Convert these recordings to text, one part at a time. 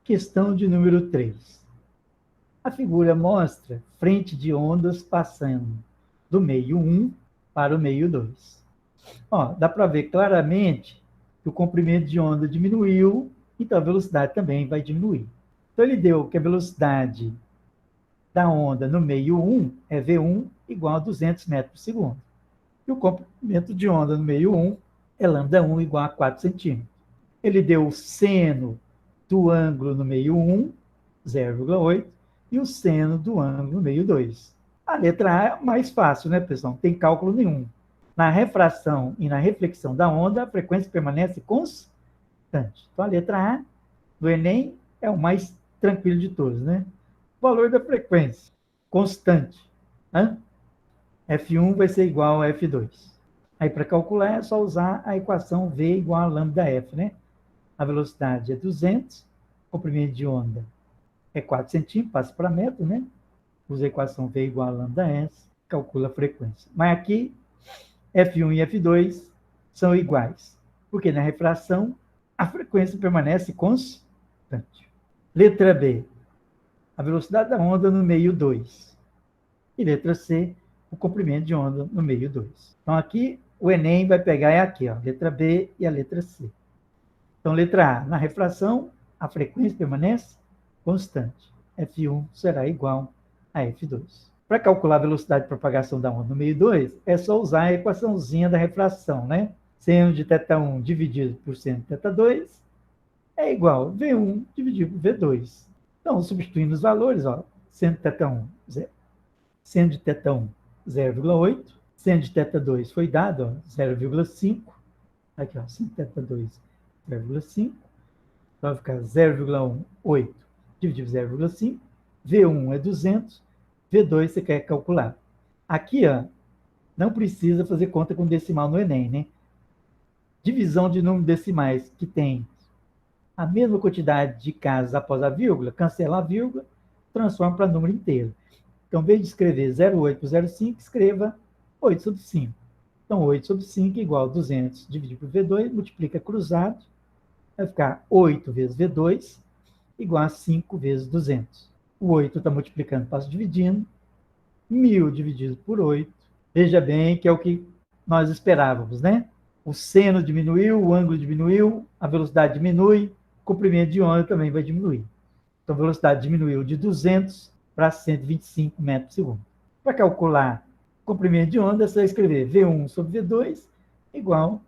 Questão de número 3. A figura mostra frente de ondas passando do meio 1 para o meio 2. Ó, dá para ver claramente que o comprimento de onda diminuiu, então a velocidade também vai diminuir. Então ele deu que a velocidade da onda no meio 1 é V1 igual a 200 metros por segundo. E o comprimento de onda no meio 1 é λ1 igual a 4 centímetros. Ele deu o seno do ângulo no meio 1, 0,8, e o seno do ângulo no meio 2. A letra A é mais fácil, né, pessoal? Não tem cálculo nenhum. Na refração e na reflexão da onda, a frequência permanece constante. Então, a letra A do Enem é o mais tranquilo de todos, né? O valor da frequência constante. Né? F1 vai ser igual a F2. Aí, para calcular, é só usar a equação V igual a lambda-F, né? A velocidade é 200, o comprimento de onda é 4 centímetros, passa para metro, né? Usa a equação V igual a lambda-S, calcula a frequência. Mas aqui, F1 e F2 são iguais, porque na refração a frequência permanece constante. Letra B, a velocidade da onda no meio 2. E letra C, o comprimento de onda no meio 2. Então aqui o Enem vai pegar aqui, ó, letra B e a letra C. Então, letra A, na refração, a frequência permanece constante. F1 será igual a F2. Para calcular a velocidade de propagação da onda no meio 2, é só usar a equaçãozinha da refração, né? Seno de θ1 dividido por seno de θ2 é igual a V1 dividido por V2. Então, substituindo os valores, ó, seno de θ1, seno de θ1, 0,8, seno de θ2 foi dado, 0,5, aqui, ó, seno de θ2, 0,5, então vai ficar 0,18 dividido por 0,5, V1 é 200, V2 você quer calcular. Aqui, ó, não precisa fazer conta com decimal no Enem, né? Divisão de número decimais que tem a mesma quantidade de casas após a vírgula, cancela a vírgula, transforma para número inteiro. Então, em vez de escrever 0,8 por 0,5, escreva 8 sobre 5. Então, 8 sobre 5 igual a 200 dividido por V2, multiplica cruzado, vai ficar 8 vezes V2 igual a 5 vezes 200. O 8 está multiplicando, passa dividindo. 1.000 dividido por 8. Veja bem que é o que nós esperávamos, né? O seno diminuiu, o ângulo diminuiu, a velocidade diminui, o comprimento de onda também vai diminuir. Então, a velocidade diminuiu de 200 para 125 metros por segundo. Para calcular o comprimento de onda, é só escrever V1 sobre V2 igual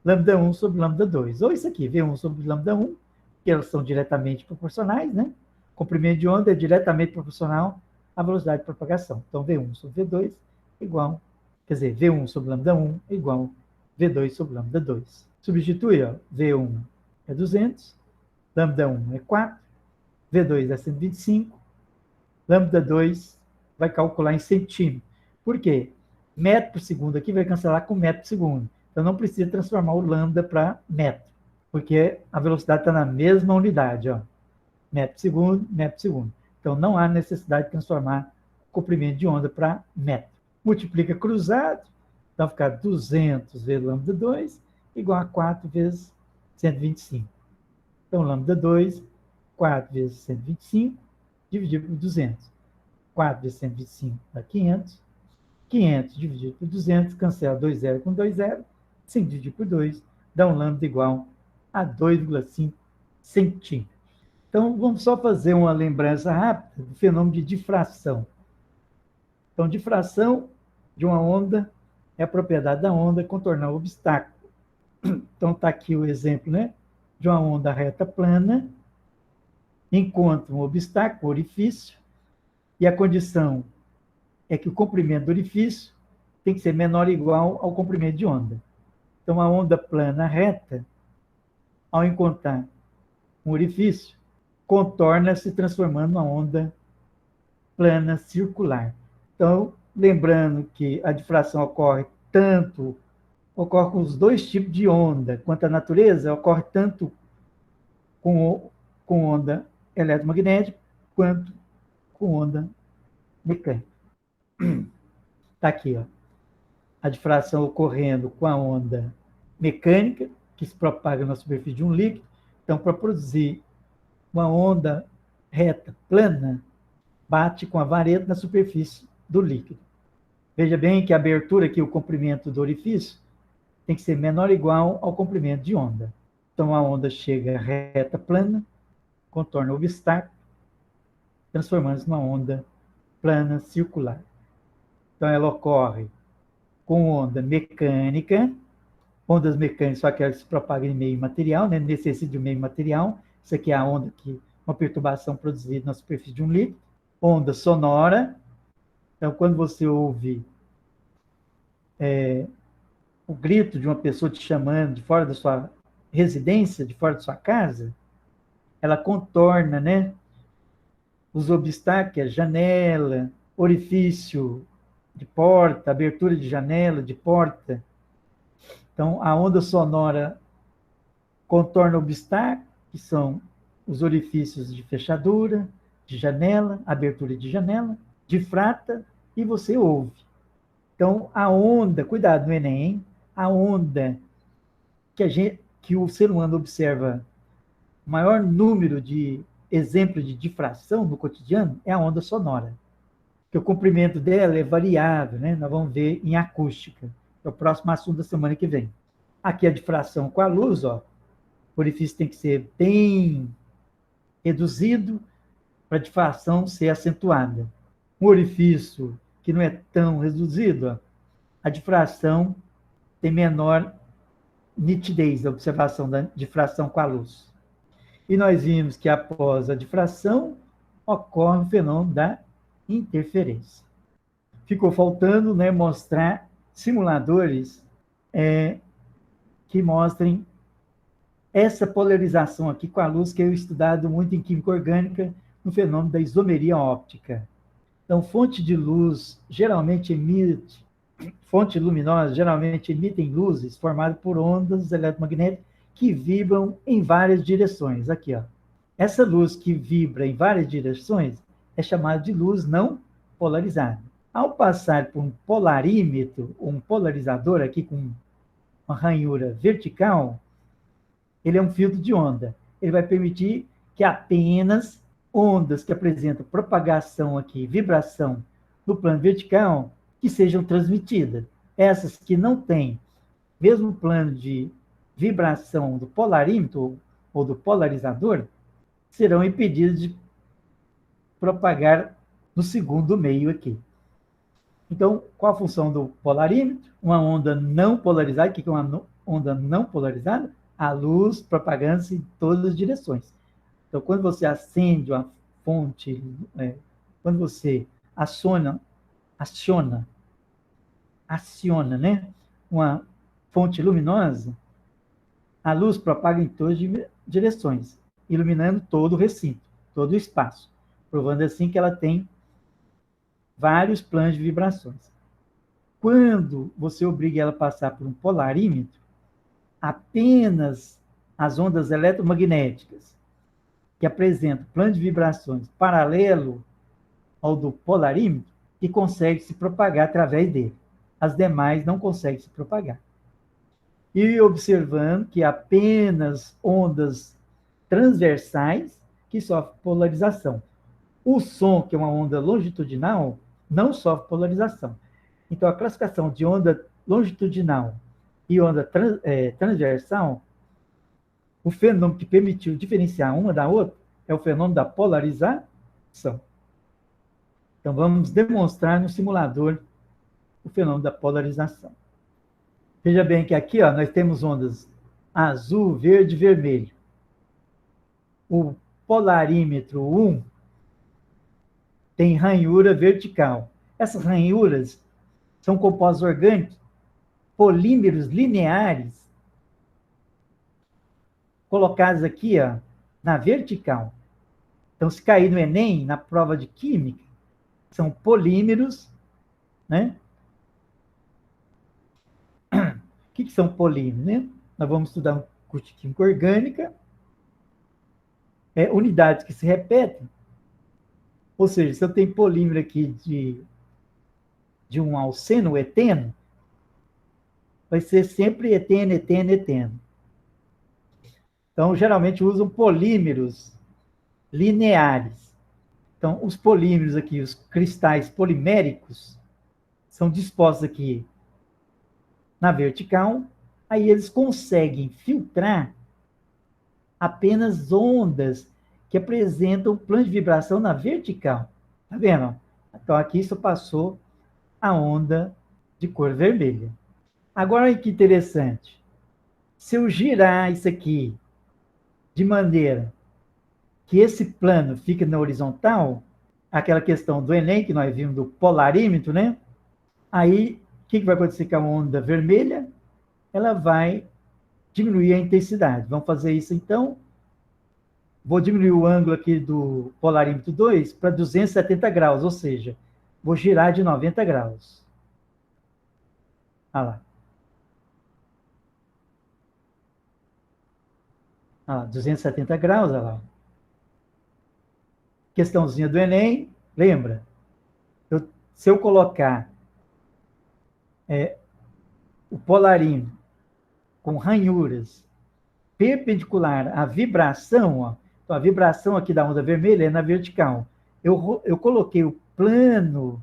λ1 sobre λ2. Ou isso aqui, V1 sobre λ1, que elas são diretamente proporcionais, né? O comprimento de onda é diretamente proporcional à velocidade de propagação. Então, V1 sobre V2 igual, quer dizer, V1 sobre λ1 igual V2 sobre λ2. Substitui, ó, V1 é 200, λ1 é 4, V2 é 125, λ2 vai calcular em centímetro. Por quê? Metro por segundo aqui vai cancelar com metro por segundo. Então, não precisa transformar o lambda para metro, porque a velocidade está na mesma unidade, ó. Metro por segundo, metro por segundo. Então, não há necessidade de transformar o comprimento de onda para metro. Multiplica cruzado, então fica 200 vezes lambda 2 igual a 4 vezes 125. Então, lambda 2, 4 vezes 125, dividido por 200. 4 vezes 125 dá 500. 500 dividido por 200, cancela 2 zero com 2 zero. 5 dividido por 2 dá um lambda igual a 2,5 centímetros. Então, vamos só fazer uma lembrança rápida do fenômeno de difração. Então, difração de uma onda é a propriedade da onda contornar o obstáculo. Então, está aqui o exemplo, né, de uma onda reta plana, encontra um obstáculo, orifício, e a condição é que o comprimento do orifício tem que ser menor ou igual ao comprimento de onda. Então, a onda plana reta, ao encontrar um orifício, contorna-se transformando uma onda plana circular. Então, lembrando que a difração ocorre com os dois tipos de onda, quanto a natureza, ocorre tanto com onda eletromagnética quanto com onda mecânica. Está aqui, ó, a difração ocorrendo com a onda mecânica, que se propaga na superfície de um líquido. Então, para produzir uma onda reta, plana, bate com a vareta na superfície do líquido. Veja bem que a abertura aqui, o comprimento do orifício, tem que ser menor ou igual ao comprimento de onda. Então, a onda chega reta, plana, contorna o obstáculo, transformando-se numa onda plana, circular. Então, ela ocorre com onda mecânica. Ondas mecânicas só aquelas que se propagam em meio material, né? Necessita de um meio material. Isso aqui é a onda que uma perturbação produzida na superfície de um líquido. Onda sonora. Então, quando você ouve o grito de uma pessoa te chamando de fora da sua residência, de fora da sua casa, ela contorna, né, os obstáculos, janela, orifício de porta, abertura de janela, de porta. Então, a onda sonora contorna obstáculos, que são os orifícios de fechadura, de janela, abertura de janela, difrata, e você ouve. Então, a onda, cuidado no Enem, hein? A onda que o ser humano observa o maior número de exemplos de difração no cotidiano é a onda sonora. Que o comprimento dela é variável, né? Nós vamos ver em acústica. É o próximo assunto da semana que vem. Aqui a difração com a luz, ó. O orifício tem que ser bem reduzido para a difração ser acentuada. Um orifício que não é tão reduzido, ó, a difração tem menor nitidez, a observação da difração com a luz. E nós vimos que após a difração ocorre o fenômeno da interferência. Ficou faltando, né, mostrar simuladores que mostrem essa polarização aqui com a luz que eu estudado muito em química orgânica no fenômeno da isomeria óptica. Então, fonte luminosa geralmente emitem luzes formadas por ondas eletromagnéticas que vibram em várias direções. Aqui, ó. Essa luz que vibra em várias direções é chamada de luz não polarizada. Ao passar por um polarímetro, um polarizador aqui com uma ranhura vertical, ele é um filtro de onda. Ele vai permitir que apenas ondas que apresentam propagação aqui, vibração no plano vertical, que sejam transmitidas. Essas que não têm mesmo plano de vibração do polarímetro ou do polarizador, serão impedidas de propagar no segundo meio aqui. Então, qual a função do polarímetro? Uma onda não polarizada. O que é uma onda não polarizada? A luz propagando-se em todas as direções. Então, quando você acende uma fonte, quando você aciona, né, uma fonte luminosa, a luz propaga em todas as direções, iluminando todo o recinto, todo o espaço, provando assim que ela tem vários planos de vibrações. Quando você obriga ela a passar por um polarímetro, apenas as ondas eletromagnéticas que apresentam plano de vibrações paralelo ao do polarímetro e consegue se propagar através dele. As demais não conseguem se propagar. E observando que apenas ondas transversais que sofrem polarização. O som, que é uma onda longitudinal, não sofre polarização. Então, a classificação de onda longitudinal e onda transversal, o fenômeno que permitiu diferenciar uma da outra é o fenômeno da polarização. Então, vamos demonstrar no simulador o fenômeno da polarização. Veja bem que aqui, ó, nós temos ondas azul, verde e vermelho. O polarímetro 1 tem ranhura vertical. Essas ranhuras são compostos orgânicos, polímeros lineares, colocados aqui, ó, na vertical. Então, se cair no Enem, na prova de química, são polímeros, né? O que são polímeros, né? Nós vamos estudar um curso de química orgânica, unidades que se repetem. Ou seja, se eu tenho polímero aqui de um alceno, eteno, vai ser sempre eteno. Então, geralmente usam polímeros lineares. Então, os polímeros aqui, os cristais poliméricos, são dispostos aqui na vertical, aí eles conseguem filtrar apenas ondas que apresentam plano de vibração na vertical. Tá vendo? Então, aqui só passou a onda de cor vermelha. Agora, olha que interessante. Se eu girar isso aqui de maneira que esse plano fique na horizontal, aquela questão do Enem, que nós vimos do polarímetro, né? Aí, o que vai acontecer com a onda vermelha? Ela vai diminuir a intensidade. Vamos fazer isso, então. Vou diminuir o ângulo aqui do polarímetro 2 para 270 graus, ou seja, vou girar de 90 graus. Olha lá. Olha lá, 270 graus, olha lá. Questãozinha do Enem, lembra? Se eu colocar o polarímetro com ranhuras perpendicular à vibração, ó, então a vibração aqui da onda vermelha é na vertical. Eu coloquei o plano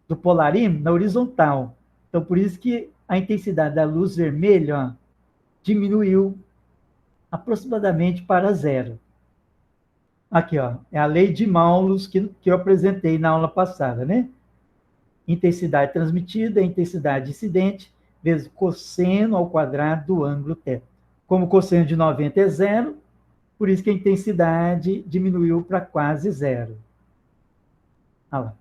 do polarímetro na horizontal. Então, por isso que a intensidade da luz vermelha, ó, diminuiu aproximadamente para zero. Aqui, ó, é a lei de Maulus que eu apresentei na aula passada, né? Intensidade transmitida é intensidade incidente vezes cosseno ao quadrado do ângulo θ. Como o cosseno de 90 é zero, por isso que a intensidade diminuiu para quase zero. Olha lá.